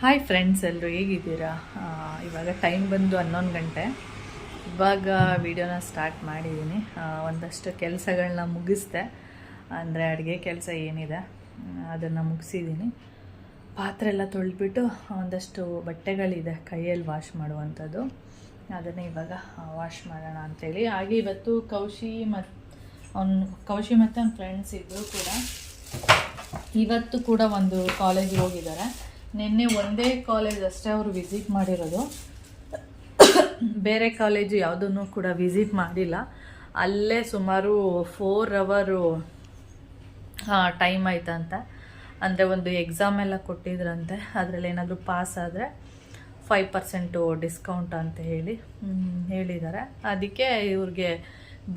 Hi friends, ಎಲ್ಲರೂ ಹೇಗಿದ್ದೀರಾ? ಇವಾಗ ಟೈಮ್ ಬಂದು 11 ಗಂಟೆ. ಇವಾಗ ವಿಡಿಯೋನ ಸ್ಟಾರ್ಟ್ ಮಾಡಿದ್ದೀನಿ. ಒಂದಷ್ಟು ಕೆಲಸಗಳನ್ನ ಮುಗಿಸ್ದೆ. ಅಂದರೆ ಅಡುಗೆ ಕೆಲಸ ಏನಿದೆ ಅದನ್ನು ಮುಗಿಸಿದ್ದೀನಿ. ಪಾತ್ರೆ ಎಲ್ಲ ತೊಳೆದ್ಬಿಟ್ಟು ಒಂದಷ್ಟು ಬಟ್ಟೆಗಳಿದೆ ಕೈಯಲ್ಲಿ ವಾಶ್ ಮಾಡುವಂಥದ್ದು, ಅದನ್ನೇ ಇವಾಗ ವಾಶ್ ಮಾಡೋಣ ಅಂಥೇಳಿ. ಹಾಗೆ ಇವತ್ತು ಕೌಶಿ ಮತ್ತು ಅವ್ನ ಫ್ರೆಂಡ್ಸ್ ಇದ್ದರು ಕೂಡ ಇವತ್ತು ಕೂಡ ಒಂದು ಕಾಲೇಜಿಗೆ ಹೋಗಿದ್ದಾರೆ. ನಿನ್ನೆ ಒಂದೇ ಕಾಲೇಜ್ ಅಷ್ಟೇ ಅವರು ವಿಸಿಟ್ ಮಾಡಿರೋದು, ಬೇರೆ ಕಾಲೇಜು ಯಾವುದನ್ನು ಕೂಡ ವಿಸಿಟ್ ಮಾಡಿಲ್ಲ. ಅಲ್ಲೇ ಸುಮಾರು 4 ಅವರು ಟೈಮ್ ಆಯ್ತಂತೆ. ಅಂದರೆ ಒಂದು ಎಕ್ಸಾಮ್ ಎಲ್ಲ ಕೊಟ್ಟಿದ್ರಂತೆ, ಅದರಲ್ಲಿ ಏನಾದರೂ ಪಾಸ್ ಆದರೆ 5% ಡಿಸ್ಕೌಂಟ್ ಅಂತ ಹೇಳಿದ್ದಾರೆ. ಅದಕ್ಕೆ ಇವ್ರಿಗೆ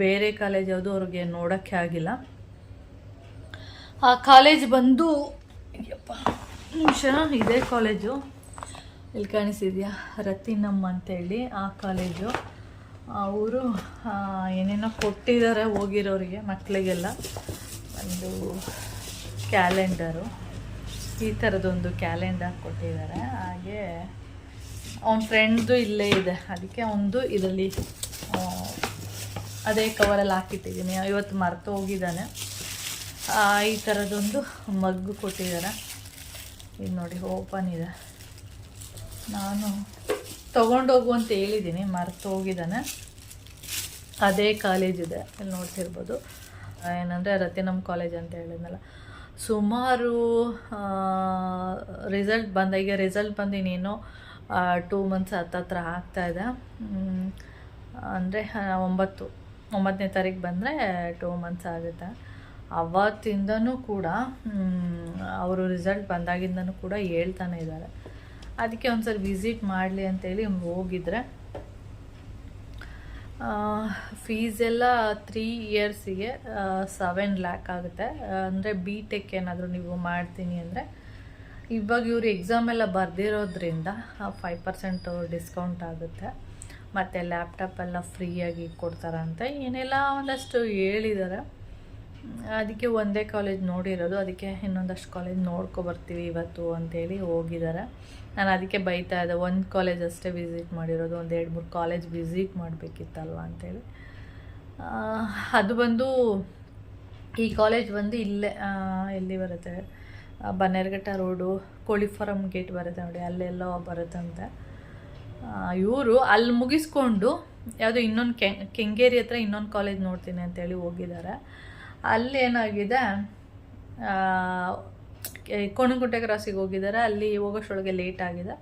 ಬೇರೆ ಕಾಲೇಜ್ ಯಾವುದು ಅವ್ರಿಗೆ ನೋಡೋಕ್ಕೆ ಆಗಿಲ್ಲ. ಆ ಕಾಲೇಜ್ ಬಂದು ನಿಮಿಷ, ಇದೇ ಕಾಲೇಜು ಇಲ್ಲಿ ಕಾಣಿಸಿದೆಯಾ, ರತಿನಮ್ಮ ಅಂತೇಳಿ ಆ ಕಾಲೇಜು. ಅವರು ಏನೇನೋ ಕೊಟ್ಟಿದ್ದಾರೆ ಹೋಗಿರೋರಿಗೆ, ಮಕ್ಕಳಿಗೆಲ್ಲ ಒಂದು ಕ್ಯಾಲೆಂಡರು, ಈ ಥರದೊಂದು ಕ್ಯಾಲೆಂಡರ್ ಕೊಟ್ಟಿದ್ದಾರೆ. ಹಾಗೆ ಅವನ ಫ್ರೆಂಡ್ದು ಇಲ್ಲೇ ಇದೆ, ಅದಕ್ಕೆ ಅವನದು ಇದರಲ್ಲಿ ಅದೇ ಕವರಲ್ಲಿ ಹಾಕಿಟ್ಟಿದ್ದೀನಿ. ಇವತ್ತು ಮರೆತು ಹೋಗಿದ್ದಾನೆ. ಈ ಥರದೊಂದು ಮಗ್ಗು ಕೊಟ್ಟಿದ್ದಾರೆ. ಇದು ನೋಡಿ, ಓಪನ್ ಇದೆ. ನಾನು ತೊಗೊಂಡೋಗು ಅಂತ ಹೇಳಿದ್ದೀನಿ, ಮರೆತು ಹೋಗಿದ್ದಾನೆ. ಅದೇ ಕಾಲೇಜ್ ಇದೆ, ಇಲ್ಲಿ ನೋಡ್ತಿರ್ಬೋದು. ಏನಂದರೆ ರತಿನಮ್ ಕಾಲೇಜ್ ಅಂತ ಹೇಳಿದ್ನಲ್ಲ. ಸುಮಾರು ರಿಸಲ್ಟ್ ಬಂದು ಇನ್ನೇನೋ 2 ಮಂತ್ಸ್ ಹತ್ತತ್ರ ಆಗ್ತಾಯಿದೆ. ಅಂದರೆ 9ನೇ ತಾರೀಕು ಬಂದರೆ 2 ಮಂತ್ಸ್ ಆಗುತ್ತೆ. ಅವತ್ತಿಂದನೂ ಕೂಡ ಅವರು ರಿಸಲ್ಟ್ ಬಂದಾಗಿಂದನೂ ಕೂಡ ಹೇಳ್ತಾನೆ ಇದ್ದಾರೆ. ಅದಕ್ಕೆ ಒಂದ್ಸಲ ವಿಸಿಟ್ ಮಾಡಲಿ ಅಂತೇಳಿ ಹೋಗಿದ್ರೆ. ಫೀಸ್ ಎಲ್ಲ 3 ಇಯರ್ಸಿಗೆ 7 ಲ್ಯಾಕ್ ಆಗುತ್ತೆ. ಅಂದರೆ BTech ಏನಾದರೂ ನೀವು ಮಾಡ್ತೀನಿ ಅಂದರೆ, ಇವಾಗ ಇವರು ಎಕ್ಸಾಮ್ ಎಲ್ಲ ಬರೆದಿರೋದ್ರಿಂದ 5% ಡಿಸ್ಕೌಂಟ್ ಆಗುತ್ತೆ. ಮತ್ತು ಲ್ಯಾಪ್ಟಾಪ್ ಎಲ್ಲ ಫ್ರೀಯಾಗಿ ಕೊಡ್ತಾರಂತೆ, ಏನೆಲ್ಲ ಒಂದಷ್ಟು ಹೇಳಿದ್ದಾರೆ. ಅದಕ್ಕೆ ಒಂದೇ ಕಾಲೇಜ್ ನೋಡಿರೋದು, ಅದಕ್ಕೆ ಇನ್ನೊಂದಷ್ಟು ಕಾಲೇಜ್ ನೋಡ್ಕೊಬರ್ತೀವಿ ಇವತ್ತು ಅಂತೇಳಿ ಹೋಗಿದ್ದಾರೆ. ನಾನು ಅದಕ್ಕೆ ಬೈತಾ ಇದ್ದೆ, ಒಂದು ಕಾಲೇಜ್ ಅಷ್ಟೇ ವಿಸಿಟ್ ಮಾಡಿರೋದು, 1-2-3 ಕಾಲೇಜ್ ವಿಸಿಟ್ ಮಾಡಬೇಕಿತ್ತಲ್ವ ಅಂತೇಳಿ. ಅದು ಬಂದು ಈ ಕಾಲೇಜ್ ಬಂದು ಇಲ್ಲೇ ಎಲ್ಲಿ ಬರುತ್ತೆ, ಬನ್ನೇರುಘಟ್ಟ ರೋಡು, ಕೋಳಿ ಫಾರಮ್ ಗೇಟ್ ಬರುತ್ತೆ ನೋಡಿ, ಅಲ್ಲೆಲ್ಲೋ ಬರುತ್ತಂತೆ. ಇವರು ಅಲ್ಲಿ ಮುಗಿಸ್ಕೊಂಡು ಯಾವುದೋ ಇನ್ನೊಂದು ಕೆಂಗೇರಿ ಹತ್ರ ಇನ್ನೊಂದು ಕಾಲೇಜ್ ನೋಡ್ತೀನಿ ಅಂತೇಳಿ ಹೋಗಿದ್ದಾರೆ. ಅಲ್ಲೇನಾಗಿದೆ, ಕೋಣನಕುಂಟೆ ಕ್ರಾಸಿಗೆ ಹೋಗಿದ್ದಾರೆ. ಅಲ್ಲಿ ಹೋಗೋಷ್ಟೊಳಗೆ ಲೇಟ್ ಆಗಿದೆ.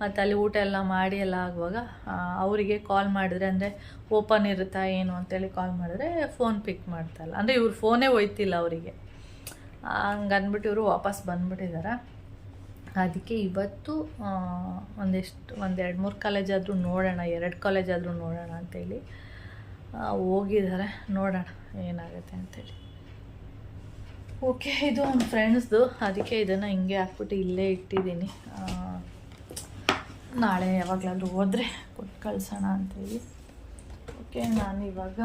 ಮತ್ತು ಅಲ್ಲಿ ಊಟ ಎಲ್ಲ ಮಾಡಿ ಎಲ್ಲ ಆಗುವಾಗ ಅವರಿಗೆ ಕಾಲ್ ಮಾಡಿದ್ರೆ, ಅಂದರೆ ಓಪನ್ ಇರುತ್ತಾ ಏನು ಅಂತೇಳಿ ಕಾಲ್ ಮಾಡಿದ್ರೆ ಫೋನ್ ಪಿಕ್ ಮಾಡ್ತಾಯಿಲ್ಲ. ಅಂದರೆ ಇವ್ರು ಫೋನೇ ಒಯ್ತಿಲ್ಲ ಅವರಿಗೆ. ಹಂಗೆ ಅಂದ್ಬಿಟ್ಟು ಇವರು ವಾಪಸ್ ಬಂದುಬಿಟ್ಟಿದ್ದಾರೆ. ಅದಕ್ಕೆ ಇವತ್ತು ಒಂದೆಷ್ಟು 1-2-3 ಕಾಲೇಜಾದರೂ ನೋಡೋಣ, 2 ಕಾಲೇಜಾದರೂ ನೋಡೋಣ ಅಂತೇಳಿ ಹೋಗಿದ್ದಾರೆ. ನೋಡೋಣ ಏನಾಗುತ್ತೆ ಅಂತೇಳಿ. ಓಕೆ, ಇದು ನನ್ನ ಫ್ರೆಂಡ್ಸ್ದು, ಅದಕ್ಕೆ ಇದನ್ನು ಹಿಂಗೆ ಹಾಕ್ಬಿಟ್ಟು ಇಲ್ಲೇ ಇಟ್ಟಿದ್ದೀನಿ. ನಾಳೆ ಯಾವಾಗಲಾದ್ರೂ ಹೋದರೆ ಕೊಟ್ಟು ಕಳಿಸೋಣ ಅಂತೇಳಿ. ಓಕೆ, ನಾನು ಇವಾಗ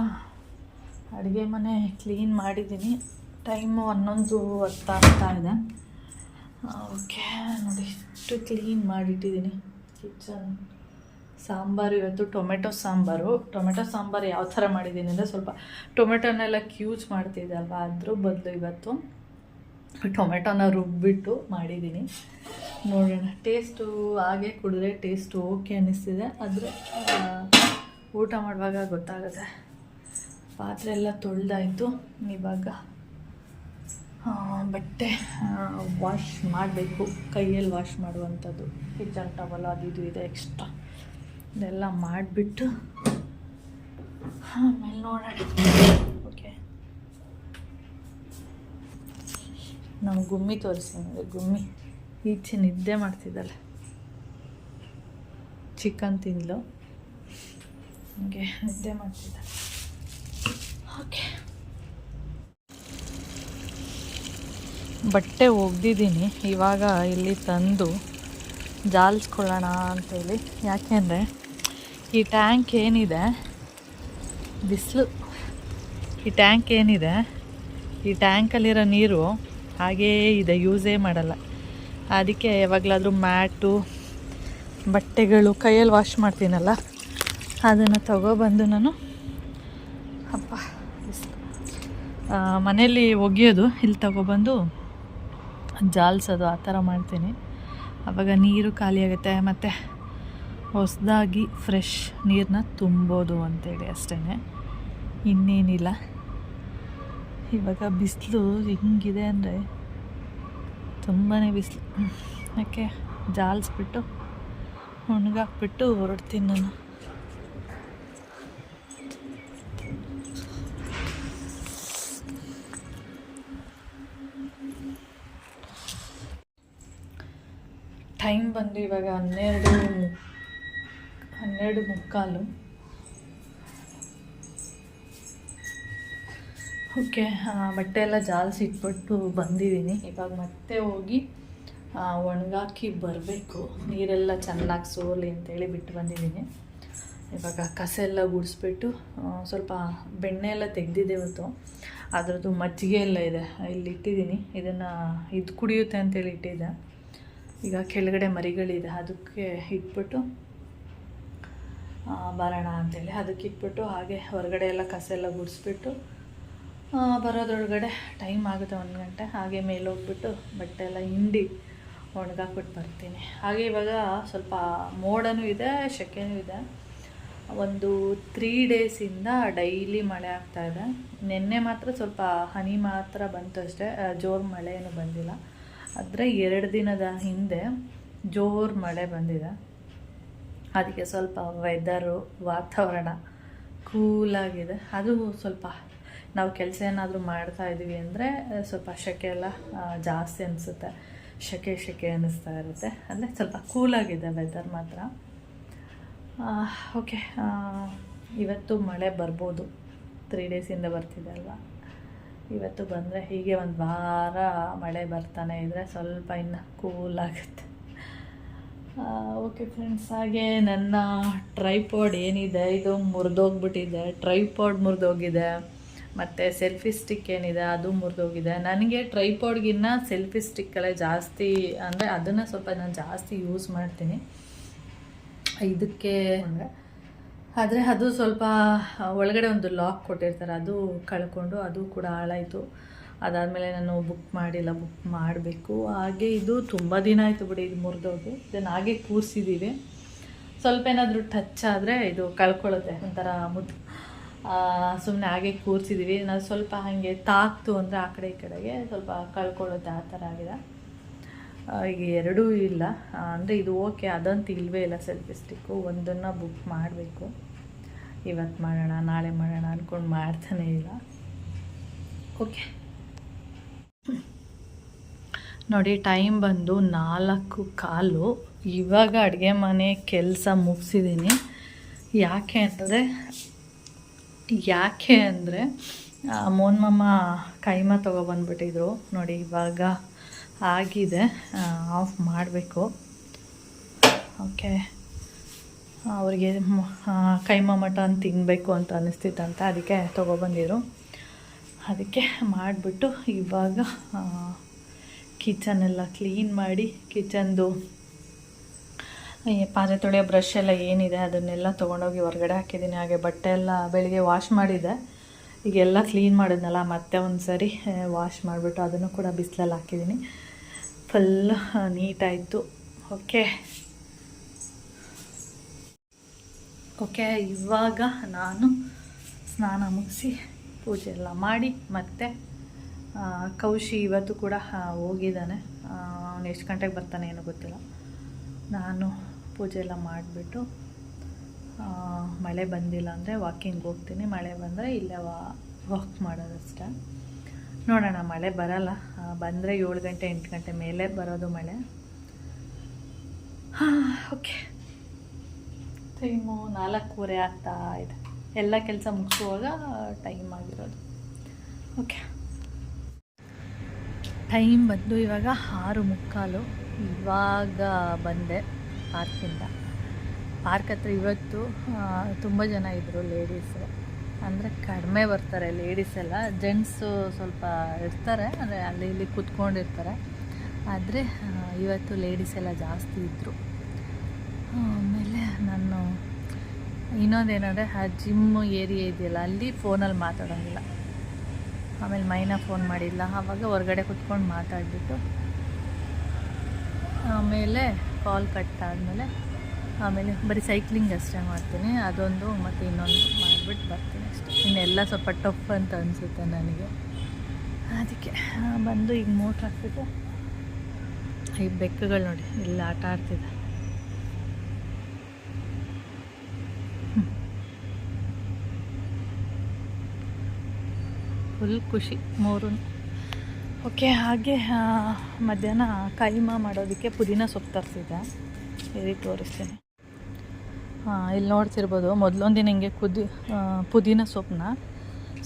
ಅಡುಗೆ ಮನೆ ಕ್ಲೀನ್ ಮಾಡಿದ್ದೀನಿ. ಟೈಮು 11:10 ಆಗ್ತಾ ಇದೆ. ಓಕೆ ನೋಡಿ, ಇಷ್ಟು ಕ್ಲೀನ್ ಮಾಡಿಟ್ಟಿದ್ದೀನಿ ಕಿಚನ್. ಸಾಂಬಾರು ಇವತ್ತು ಟೊಮೆಟೊ ಸಾಂಬಾರು ಯಾವ ಥರ ಮಾಡಿದ್ದೀನಿ ಅಂದರೆ, ಸ್ವಲ್ಪ ಟೊಮೆಟೊನೆಲ್ಲ ಕ್ಯೂಚ್ ಮಾಡ್ತಿದ್ದೆ ಅಲ್ವಾ, ಅದ್ರ ಬದಲು ಇವತ್ತು ಟೊಮೆಟೊನ ರುಬ್ಬಿಟ್ಟು ಮಾಡಿದ್ದೀನಿ. ನೋಡೋಣ, ಟೇಸ್ಟು ಹಾಗೆ ಕುಡಿದ್ರೆ ಟೇಸ್ಟು ಓಕೆ ಅನ್ನಿಸ್ತಿದೆ, ಆದರೆ ಊಟ ಮಾಡುವಾಗ ಗೊತ್ತಾಗುತ್ತೆ. ಪಾತ್ರೆ ಎಲ್ಲ ತೊಳೆದಾಯಿತು. ಇವಾಗ ಬಟ್ಟೆ ವಾಶ್ ಮಾಡಬೇಕು, ಕೈಯಲ್ಲಿ ವಾಶ್ ಮಾಡುವಂಥದ್ದು. ಕಿಚನ್ ಟವಲ್ ಅದು ಇದು ಇದೆ ಎಕ್ಸ್ಟ್ರಾ, ಇದೆಲ್ಲ ಮಾಡಿಬಿಟ್ಟು ಆಮೇಲೆ ನೋಡೋಣ. ಓಕೆ, ನಾವು ಗುಮ್ಮಿ ತೋರಿಸ್ತೀನಿ. ಗುಮ್ಮಿ ಈಚೆ ನಿದ್ದೆ ಮಾಡ್ತಿದ್ದಾಳೆ, ಚಿಕನ್ ತಿಂದಳು, ಹಂಗೆ ನಿದ್ದೆ ಮಾಡ್ತಿದ್ದಾಳೆ. ಓಕೆ, ಬಟ್ಟೆ ಒಗ್ದಿದ್ದೀನಿ. ಇವಾಗ ಇಲ್ಲಿ ತಂದು ಜಾಲಿಸ್ಕೊಳ್ಳೋಣ ಅಂತೇಳಿ. ಯಾಕೆಂದರೆ ಈ ಟ್ಯಾಂಕ್ ಏನಿದೆ, ಬಿಸಿಲು, ಈ ಟ್ಯಾಂಕಲ್ಲಿರೋ ನೀರು ಹಾಗೇ ಇದೆ, ಯೂಸೇ ಮಾಡಲ್ಲ. ಅದಕ್ಕೆ ಯಾವಾಗಲಾದರೂ ಮ್ಯಾಟು ಬಟ್ಟೆಗಳು ಕೈಯಲ್ಲಿ ವಾಶ್ ಮಾಡ್ತೀನಲ್ಲ ಅದನ್ನು ತಗೊಬಂದು ನಾನು ಮನೇಲಿ ಒಗೆಯೋದು, ಇಲ್ಲಿ ತಗೊಬಂದು ಜಾಲಿಸೋದು ಆ ಥರ ಮಾಡ್ತೀನಿ. ಆವಾಗ ನೀರು ಖಾಲಿ ಆಗುತ್ತೆ ಮತ್ತು ಹೊಸದಾಗಿ ಫ್ರೆಶ್ ನೀರನ್ನ ತುಂಬೋದು ಅಂತೇಳಿ ಅಷ್ಟೇ, ಇನ್ನೇನಿಲ್ಲ. ಇವಾಗ ಬಿಸಿಲು ಹೆಂಗಿದೆ ಅಂದರೆ ತುಂಬಾ ಬಿಸಿಲು. ಯಾಕೆ ಜಾಲಿಸ್ಬಿಟ್ಟು ಒಣಗಾಕ್ಬಿಟ್ಟು ಹೊರಡ್ತೀನಿ ನಾನು. ಟೈಮ್ ಬಂದು ಇವಾಗ 12:15. ಓಕೆ, ಬಟ್ಟೆ ಎಲ್ಲ ಜಾಲಿಸಿ ಇಟ್ಬಿಟ್ಟು ಬಂದಿದ್ದೀನಿ. ಇವಾಗ ಮತ್ತೆ ಹೋಗಿ ಒಣಗಾಕಿ ಬರಬೇಕು. ನೀರೆಲ್ಲ ಚೆನ್ನಾಗಿ ಸೋಲಿ ಅಂತೇಳಿ ಬಿಟ್ಟು ಬಂದಿದ್ದೀನಿ. ಇವಾಗ ಕಸ ಎಲ್ಲ ಗುಡಿಸ್ಬಿಟ್ಟು ಸ್ವಲ್ಪ ಬೆಣ್ಣೆ ಎಲ್ಲ ತೆಗೆದಿದ್ದೆ ಇವತ್ತು. ಅದರದ್ದು ಮಜ್ಜಿಗೆ ಎಲ್ಲ ಇದೆ, ಇಲ್ಲಿ ಇಟ್ಟಿದ್ದೀನಿ. ಇದು ಕುಡಿಯುತ್ತೆ ಅಂತೇಳಿ ಇಟ್ಟಿದ್ದೆ. ಈಗ ಕೆಳಗಡೆ ಮರಿಗಳಿದೆ, ಅದಕ್ಕೆ ಇಟ್ಬಿಟ್ಟು ಬರೋಣ ಅಂತೇಳಿ ಅದಕ್ಕೆ ಇಟ್ಬಿಟ್ಟು ಹಾಗೆ ಹೊರಗಡೆ ಎಲ್ಲ ಕಸ ಎಲ್ಲ ಗುಡಿಸ್ಬಿಟ್ಟು ಬರೋದ್ರೊಳಗಡೆ ಟೈಮ್ ಆಗುತ್ತೆ 1 ಗಂಟೆ. ಹಾಗೆ ಮೇಲೆ ಹೋಗ್ಬಿಟ್ಟು ಬಟ್ಟೆ ಎಲ್ಲ ಹಿಂಡಿ ಒಣಗಾಕ್ಬಿಟ್ಟು ಬರ್ತೀನಿ. ಹಾಗೆ ಇವಾಗ ಸ್ವಲ್ಪ ಮೋಡನೂ ಇದೆ, ಸೆಕೆನೂ ಇದೆ. ಒಂದು 3 ಡೇಸಿಂದ ಡೈಲಿ ಮಳೆ ಆಗ್ತಾಯಿದೆ. ನಿನ್ನೆ ಮಾತ್ರ ಸ್ವಲ್ಪ ಹನಿ ಮಾತ್ರ ಬಂತು ಅಷ್ಟೇ, ಜೋರು ಮಳೆ ಏನೂ ಬಂದಿಲ್ಲ. ಆದರೆ 2 ದಿನದ ಹಿಂದೆ ಜೋರು ಮಳೆ ಬಂದಿದೆ. ಅದಕ್ಕೆ ಸ್ವಲ್ಪ ವೆದರು, ವಾತಾವರಣ ಕೂಲಾಗಿದೆ. ಅದು ಸ್ವಲ್ಪ ನಾವು ಕೆಲಸ ಏನಾದರೂ ಮಾಡ್ತಾಯಿದ್ದೀವಿ ಅಂದರೆ ಸ್ವಲ್ಪ ಸೆಕೆ ಎಲ್ಲ ಜಾಸ್ತಿ ಅನಿಸುತ್ತೆ, ಸೆಕೆ ಅನ್ನಿಸ್ತಾ ಇರುತ್ತೆ. ಅಂದರೆ ಸ್ವಲ್ಪ ಕೂಲಾಗಿದೆ ವೆದರ್ ಮಾತ್ರ. ಓಕೆ, ಇವತ್ತು ಮಳೆ ಬರ್ಬೋದು. 3 ಡೇಸಿಂದ ಬರ್ತಿದೆ ಅಲ್ವಾ, ಇವತ್ತು ಬಂದರೆ ಹೀಗೆ 1 ವಾರ ಮಳೆ ಬರ್ತಾನೆ ಇದ್ದರೆ ಸ್ವಲ್ಪ ಇನ್ನು ಕೂಲಾಗುತ್ತೆ. ಓಕೆ ಫ್ರೆಂಡ್ಸ್, ಹಾಗೆ ನನ್ನ ಟ್ರೈಪಾಡ್ ಏನಿದೆ ಇದು ಮುರಿದೋಗ್ಬಿಟ್ಟಿದೆ. ಟ್ರೈಪಾಡ್ ಮುರಿದೋಗಿದೆ, ಮತ್ತು ಸೆಲ್ಫಿ ಸ್ಟಿಕ್ ಏನಿದೆ ಅದು ಮುರಿದೋಗಿದೆ. ನನಗೆ ಟ್ರೈಪಾಡ್ಗಿನ್ನ ಸೆಲ್ಫಿ ಸ್ಟಿಕ್ಕಲ್ಲೇ ಜಾಸ್ತಿ, ಅಂದರೆ ಅದನ್ನು ಸ್ವಲ್ಪ ನಾನು ಜಾಸ್ತಿ ಯೂಸ್ ಮಾಡ್ತೀನಿ ಇದಕ್ಕೆ. ಆದರೆ ಅದು ಸ್ವಲ್ಪ ಒಳಗಡೆ ಒಂದು ಲಾಕ್ ಕೊಟ್ಟಿರ್ತಾರೆ, ಅದು ಕಳ್ಕೊಂಡು ಅದು ಕೂಡ ಹಾಳಾಯಿತು. ಅದಾದಮೇಲೆ ನಾನು ಬುಕ್ ಮಾಡಿಲ್ಲ, ಬುಕ್ ಮಾಡಬೇಕು. ಹಾಗೆ ಇದು ತುಂಬ ದಿನ ಆಯಿತು ಬಿಡಿ ಇದು ಮುರಿದೋಗಿ. ಇದನ್ನು ಹಾಗೆ ಕೂರಿಸಿದ್ದೀವಿ. ಸ್ವಲ್ಪ ಏನಾದರೂ ಟಚ್ ಆದರೆ ಇದು ಕಳ್ಕೊಳ್ಳುತ್ತೆ, ಒಂಥರ ಮುದ್ದು. ಸುಮ್ಮನೆ ಹಾಗೆ ಕೂರಿಸಿದ್ದೀವಿ. ನಾವು ಸ್ವಲ್ಪ ಹಾಗೆ ತಾಕ್ತು ಅಂದರೆ ಆ ಕಡೆ ಈ ಕಡೆಗೆ ಸ್ವಲ್ಪ ಕಳ್ಕೊಳ್ಳುತ್ತೆ, ಆ ಥರ ಆಗಿದೆ. ಈಗ 2 ಇಲ್ಲ, ಅಂದರೆ ಇದು ಓಕೆ, ಅದಂತೂ ಇಲ್ಲವೇ ಇಲ್ಲ ಸೆಲ್ಫಿ ಸ್ಟಿಕ್ಕು. ಒಂದನ್ನು ಬುಕ್ ಮಾಡಬೇಕು. ಇವತ್ತು ಮಾಡೋಣ ನಾಳೆ ಮಾಡೋಣ ಅಂದ್ಕೊಂಡು ಮಾಡ್ತಾನೇ ಇಲ್ಲ. ಓಕೆ ನೋಡಿ, ಟೈಮ್ ಬಂದು 4:15. ಇವಾಗ ಅಡುಗೆ ಮನೆ ಕೆಲಸ ಮುಗಿಸಿದ್ದೀನಿ. ಯಾಕೆ ಅಂದರೆ ಮೋನ್ಮಮ್ಮ ಕೈಮ ತೊಗೊಬಂದ್ಬಿಟ್ಟಿದ್ರು ನೋಡಿ. ಇವಾಗ ಆಗಿದೆ, ಆಫ್ ಮಾಡಬೇಕು. ಓಕೆ, ಅವ್ರಿಗೆ ಕೈಮ ಮಟನ್ ತಿನ್ನಬೇಕು ಅಂತ ಅನ್ನಿಸ್ತಿತ್ತಂತ, ಅದಕ್ಕೆ ತೊಗೊಬಂದಿದ್ರು. ಅದಕ್ಕೆ ಮಾಡಿಬಿಟ್ಟು ಇವಾಗ ಕಿಚನೆಲ್ಲ ಕ್ಲೀನ್ ಮಾಡಿ, ಕಿಚನ್ದು ಪಾತ್ರೆ ತೊಳೆಯೋ ಬ್ರಷ್ ಎಲ್ಲ ಏನಿದೆ ಅದನ್ನೆಲ್ಲ ತೊಗೊಂಡೋಗಿ ಹೊರಗಡೆ ಹಾಕಿದ್ದೀನಿ. ಹಾಗೆ ಬಟ್ಟೆ ಎಲ್ಲ ಬೆಳಿಗ್ಗೆ ವಾಶ್ ಮಾಡಿದ್ದೆ, ಈಗೆಲ್ಲ ಕ್ಲೀನ್ ಮಾಡಿದ್ನಲ್ಲ ಮತ್ತೆ ಒಂದು ಸರಿ ವಾಶ್ ಮಾಡಿಬಿಟ್ಟು ಅದನ್ನು ಕೂಡ ಬಿಸಿಲಲ್ಲಿ ಹಾಕಿದ್ದೀನಿ. ಫುಲ್ ನೀಟಾಯಿತು. ಓಕೆ, ಇವಾಗ ನಾನು ಸ್ನಾನ ಮುಗಿಸಿ ಪೂಜೆ ಎಲ್ಲ ಮಾಡಿ, ಮತ್ತು ಕೌಶಿ ಇವತ್ತು ಕೂಡ ಹೋಗಿದ್ದಾನೆ. ಅವನು ಎಷ್ಟು ಗಂಟೆಗೆ ಬರ್ತಾನೆ ಏನೋ ಗೊತ್ತಿಲ್ಲ. ನಾನು ಪೂಜೆ ಎಲ್ಲ ಮಾಡಿಬಿಟ್ಟು ಮಳೆ ಬಂದಿಲ್ಲ ಅಂದರೆ ವಾಕಿಂಗ್ ಹೋಗ್ತೀನಿ, ಮಳೆ ಬಂದರೆ ಇಲ್ಲೇ ವಾಕ್ ಮಾಡೋದಷ್ಟೇ. ನೋಡೋಣ, ಮಳೆ ಬರಲ್ಲ. ಬಂದರೆ 7 ಗಂಟೆ 8 ಗಂಟೆ ಮೇಲೆ ಬರೋದು ಮಳೆ. ಓಕೆ, ಟೈಮು 4:15 ಆಗ್ತಾ ಇದೆ. ಎಲ್ಲ ಕೆಲಸ ಮುಗಿಸುವಾಗ ಟೈಮ್ ಆಗಿರೋದು. ಓಕೆ, ಟೈಮ್ ಬಂದು ಇವಾಗ 6:45. ಇವಾಗ ಬಂದೆ ಪಾರ್ಕಿಂದ. ಪಾರ್ಕ್ ಹತ್ರ ಇವತ್ತು ತುಂಬ ಜನ ಇದ್ದರು, ಲೇಡೀಸು. ಅಂದರೆ ಕಡಿಮೆ ಬರ್ತಾರೆ ಲೇಡೀಸ್ ಎಲ್ಲ, ಜೆಂಟ್ಸು ಸ್ವಲ್ಪ ಇರ್ತಾರೆ, ಅಂದರೆ ಅಲ್ಲಿ ಇಲ್ಲಿ ಕೂತ್ಕೊಂಡಿರ್ತಾರೆ. ಆದರೆ ಇವತ್ತು ಲೇಡೀಸ್ ಎಲ್ಲ ಜಾಸ್ತಿ ಇದ್ದರು. ಆಮೇಲೆ ನಾನು ಇನ್ನೊಂದೇನಂದರೆ ಆ ಜಿಮ್ ಏರಿಯಾ ಇದೆಯಲ್ಲ, ಅಲ್ಲಿ ಫೋನಲ್ಲಿ ಮಾತಾಡೋಂಗಿಲ್ಲ. ಆಮೇಲೆ ಮೈನಾ ಫೋನ್ ಮಾಡಿಲ್ಲ, ಆವಾಗ ಹೊರಗಡೆ ಕುತ್ಕೊಂಡು ಮಾತಾಡಿಬಿಟ್ಟು ಆಮೇಲೆ ಕಾಲ್ ಕಟ್ ಆದಮೇಲೆ ಆಮೇಲೆ ಬರೀ ಸೈಕ್ಲಿಂಗ್ ಅಷ್ಟೇ ಮಾಡ್ತೀನಿ. ಅದೊಂದು ಮತ್ತು ಇನ್ನೊಂದು ಮಾಡಿಬಿಟ್ಟು ಬರ್ತೀನಿ ಅಷ್ಟೇ. ಇನ್ನೆಲ್ಲ ಸ್ವಲ್ಪ ಟಫ್ ಅಂತ ಅನಿಸುತ್ತೆ ನನಗೆ. ಅದಕ್ಕೆ ಬಂದು ಈಗ ಮೋಟ್ರ್ ಹಾಕ್ಬಿಟ್ಟು ಈ ಬೆಕ್ಕುಗಳು ನೋಡಿ ಇಲ್ಲಿ ಆಟ ಆಡ್ತಿದೆ. ಫುಲ್ ಖುಷಿ ಮೂರು. ಓಕೆ, ಹಾಗೆ ಮಧ್ಯಾಹ್ನ ಕೈಮಾ ಮಾಡೋದಕ್ಕೆ ಪುದೀನ ಸೊಪ್ಪು ತರಿಸಿದ್ದೆ. ಇಲ್ಲಿ ತೋರಿಸ್ತೀನಿ. ಇಲ್ಲಿ ನೋಡ್ತಿರ್ಬೋದು, ಮೊದಲೊಂದಿನ ಹಿಂಗೆ ಪುದೀನ ಸೊಪ್ಪನ್ನ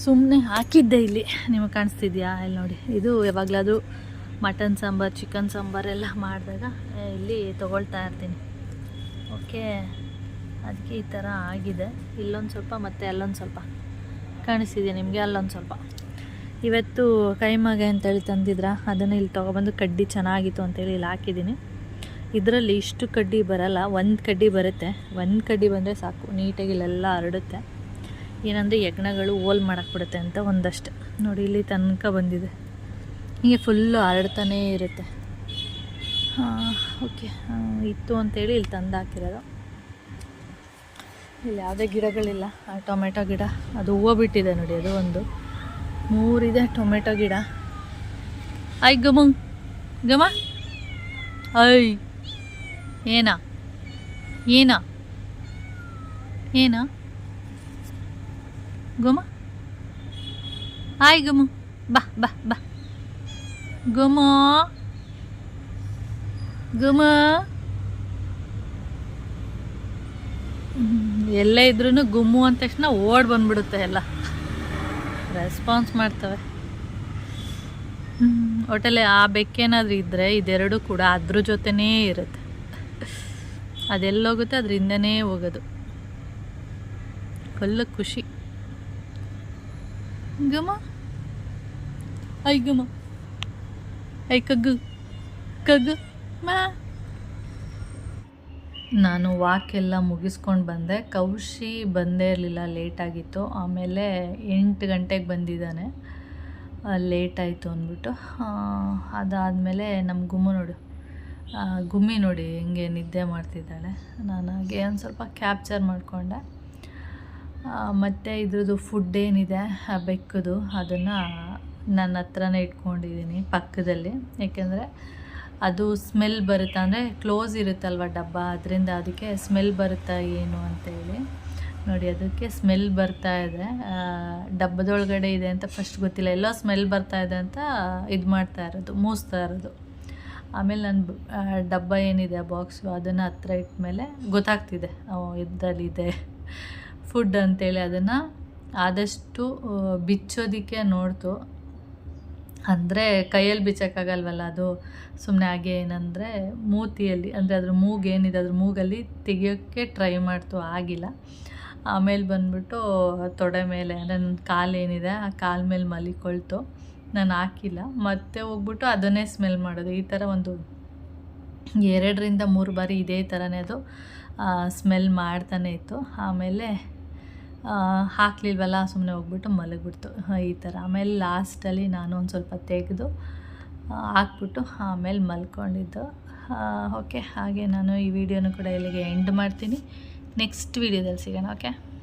ಸುಮ್ಮನೆ ಹಾಕಿದ್ದೆ. ಇಲ್ಲಿ ನಿಮಗೆ ಕಾಣಿಸ್ತಿದ್ಯಾ? ಇಲ್ಲಿ ನೋಡಿ, ಇದು ಯಾವಾಗಲಾದರೂ ಮಟನ್ ಸಾಂಬಾರು, ಚಿಕನ್ ಸಾಂಬಾರೆಲ್ಲ ಮಾಡಿದಾಗ ಇಲ್ಲಿ ತೊಗೊಳ್ತಾ ಇರ್ತೀನಿ. ಓಕೆ, ಅದಕ್ಕೆ ಈ ಥರ ಆಗಿದೆ. ಇಲ್ಲೊಂದು ಸ್ವಲ್ಪ ಮತ್ತು ಅಲ್ಲೊಂದು ಸ್ವಲ್ಪ ಕಾಣಿಸ್ತಿದೆ ನಿಮಗೆ, ಅಲ್ಲೊಂದು ಸ್ವಲ್ಪ. ಇವತ್ತು ಕೈಮಾಗೆ ಅಂತೇಳಿ ತಂದಿದ್ರ, ಅದನ್ನು ಇಲ್ಲಿ ತೊಗೊಬಂದು ಕಡ್ಡಿ ಚೆನ್ನಾಗಿತ್ತು ಅಂತೇಳಿ ಇಲ್ಲಿ ಹಾಕಿದ್ದೀನಿ. ಇದರಲ್ಲಿ ಇಷ್ಟು ಕಡ್ಡಿ ಬರಲ್ಲ, ಒಂದು ಕಡ್ಡಿ ಬರುತ್ತೆ. ಒಂದು ಕಡ್ಡಿ ಬಂದರೆ ಸಾಕು, ನೀಟಾಗಿ ಇಲ್ಲೆಲ್ಲ ಹರಡುತ್ತೆ. ಏನಂದರೆ ಯಜ್ಞಗಳು ಹೋಲ್ ಮಾಡಾಕ್ಬಿಡುತ್ತೆ ಅಂತ ಒಂದಷ್ಟು ನೋಡಿ ಇಲ್ಲಿ ತನಕ ಬಂದಿದೆ. ಹೀಗೆ ಫುಲ್ಲು ಹರಡ್ತಾನೇ ಇರುತ್ತೆ. ಓಕೆ, ಇತ್ತು ಅಂತೇಳಿ ಇಲ್ಲಿ ತಂದು ಹಾಕಿರೋದು. ಇಲ್ಲಿ ಯಾವುದೇ ಗಿಡಗಳಿಲ್ಲ. ಟೊಮೆಟೊ ಗಿಡ ಅದು ಹೂವು ಬಿಟ್ಟಿದೆ ನೋಡಿ, ಅದು ಒಂದು 3 ಇದೆ ಟೊಮೆಟೊ ಗಿಡ. ಐ ಗಮ ಗಮ ಐ ಏನಾ ಏನಾ ಏನಾ ಗುಮ ಆಯ್ ಗುಮ ಬಾ ಬಾ ಬಾ ಗುಮ ಗುಮ. ಎಲ್ಲೇ ಇದ್ರೂ ಗುಮ್ಮು ಅಂದ ತಕ್ಷಣ ಓಡ್ ಬಂದ್ಬಿಡುತ್ತೆ, ಎಲ್ಲ ರೆಸ್ಪಾನ್ಸ್ ಮಾಡ್ತವೆ. ಒಟ್ಟಲ್ಲಿ ಆ ಬೆಕ್ಕೇನಾದರೂ ಇದ್ದರೆ ಇದೆರಡು ಕೂಡ ಅದ್ರ ಜೊತೆನೇ ಇರುತ್ತೆ. ಅದೆಲ್ಲೋಗುತ್ತೆ ಅದರಿಂದನೇ ಹೋಗೋದು. ಫುಲ್ ಖುಷಿ. ಗಮ ಐ ಗಮ ಐ ಕಗ್ಗು ಕಗ್ಗು ಮಾ. ನಾನು ವಾಕೆಲ್ಲ ಮುಗಿಸ್ಕೊಂಡು ಬಂದೆ. ಕೌಶಿ ಬಂದೇ ಇರಲಿಲ್ಲ, ಲೇಟಾಗಿತ್ತು. ಆಮೇಲೆ 8 ಗಂಟೆಗೆ ಬಂದಿದ್ದಾನೆ, ಲೇಟ್ ಆಯಿತು ಅಂದ್ಬಿಟ್ಟು. ಅದಾದಮೇಲೆ ನಮ್ಮ ಗುಮ್ಮಿ ನೋಡಿ ಹೆಂಗೆ ನಿದ್ದೆ ಮಾಡ್ತಿದ್ದಾಳೆ. ನಾನು ಹಾಗೆ ಒಂದು ಸ್ವಲ್ಪ ಕ್ಯಾಪ್ಚರ್ ಮಾಡಿಕೊಂಡೆ. ಮತ್ತು ಇದ್ರದ್ದು ಫುಡ್ ಏನಿದೆ ಆ ಬೆಕ್ಕದು, ಅದನ್ನು ನನ್ನ ಹತ್ರನೇ ಇಟ್ಕೊಂಡಿದ್ದೀನಿ ಪಕ್ಕದಲ್ಲಿ. ಏಕೆಂದರೆ ಅದು ಸ್ಮೆಲ್ ಬರುತ್ತಾ, ಅಂದರೆ ಕ್ಲೋಸ್ ಇರುತ್ತಲ್ವ ಡಬ್ಬ, ಅದರಿಂದ ಅದಕ್ಕೆ ಸ್ಮೆಲ್ ಬರುತ್ತಾ ಏನು ಅಂತೇಳಿ ನೋಡಿ, ಅದಕ್ಕೆ ಸ್ಮೆಲ್ ಬರ್ತಾ ಇದೆ. ಡಬ್ಬದೊಳಗಡೆ ಇದೆ ಅಂತ ಫಸ್ಟ್ ಗೊತ್ತಿಲ್ಲ, ಎಲ್ಲೋ ಸ್ಮೆಲ್ ಬರ್ತಾ ಇದೆ ಅಂತ ಇದು ಮಾಡ್ತಾ ಇರೋದು, ಮೂಸ್ತಾ ಇರೋದು. ಆಮೇಲೆ ನಾನು ಡಬ್ಬ ಏನಿದೆ ಆ ಬಾಕ್ಸು ಅದನ್ನು ಹತ್ರ ಇಟ್ಮೇಲೆ ಗೊತ್ತಾಗ್ತಿದೆ ಇದರಲ್ಲಿದೆ ಫುಡ್ ಅಂತೇಳಿ. ಅದನ್ನು ಆದಷ್ಟು ಬಿಚ್ಚೋದಕ್ಕೆ ನೋಡ್ತು. ಅಂದರೆ ಕೈಯಲ್ಲಿ ಬಿಚ್ಚೋಕ್ಕಾಗಲ್ವಲ್ಲ, ಅದು ಸುಮ್ಮನೆ ಹಾಗೆ ಏನಂದರೆ ಮೂತಿಯಲ್ಲಿ, ಅಂದರೆ ಅದ್ರ ಮೂಗೇನಿದೆ ಅದ್ರ ಮೂಗಲ್ಲಿ ತೆಗಿಯೋಕ್ಕೆ ಟ್ರೈ ಮಾಡ್ತು, ಆಗಿಲ್ಲ. ಆಮೇಲೆ ಬಂದ್ಬಿಟ್ಟು ತೊಡೆ ಮೇಲೆ, ಅಂದರೆ ನನ್ನ ಕಾಲೇನಿದೆ ಆ ಕಾಲ ಮೇಲೆ ಮಲಿಕೊಳ್ತು. ನಾನು ಹಾಕಿಲ್ಲ, ಮತ್ತೆ ಹೋಗ್ಬಿಟ್ಟು ಅದನ್ನೇ ಸ್ಮೆಲ್ ಮಾಡೋದು. ಈ ಥರ ಒಂದು 2-3 ಬಾರಿ ಇದೇ ಥರನೇ ಅದು ಸ್ಮೆಲ್ ಮಾಡ್ತಾನೆ ಇತ್ತು. ಆಮೇಲೆ ಹಾಕ್ಲಿಲ್ವಲ್ಲ, ಸುಮ್ಮನೆ ಹೋಗ್ಬಿಟ್ಟು ಮಲಗಿಬಿಡ್ತು ಈ ಥರ. ಆಮೇಲೆ ಲಾಸ್ಟಲ್ಲಿ ನಾನು ಒಂದು ಸ್ವಲ್ಪ ತೆಗೆದು ಹಾಕ್ಬಿಟ್ಟು ಆಮೇಲೆ ಮಲ್ಕೊಂಡಿದ್ದು. ಓಕೆ, ಹಾಗೆ ನಾನು ಈ ವಿಡಿಯೋನ ಕೂಡ ಇಲ್ಲಿಗೆ ಎಂಡ್ ಮಾಡ್ತೀನಿ. ನೆಕ್ಸ್ಟ್ ವಿಡಿಯೋದಲ್ಲಿ ಸಿಗೋಣ. ಓಕೆ.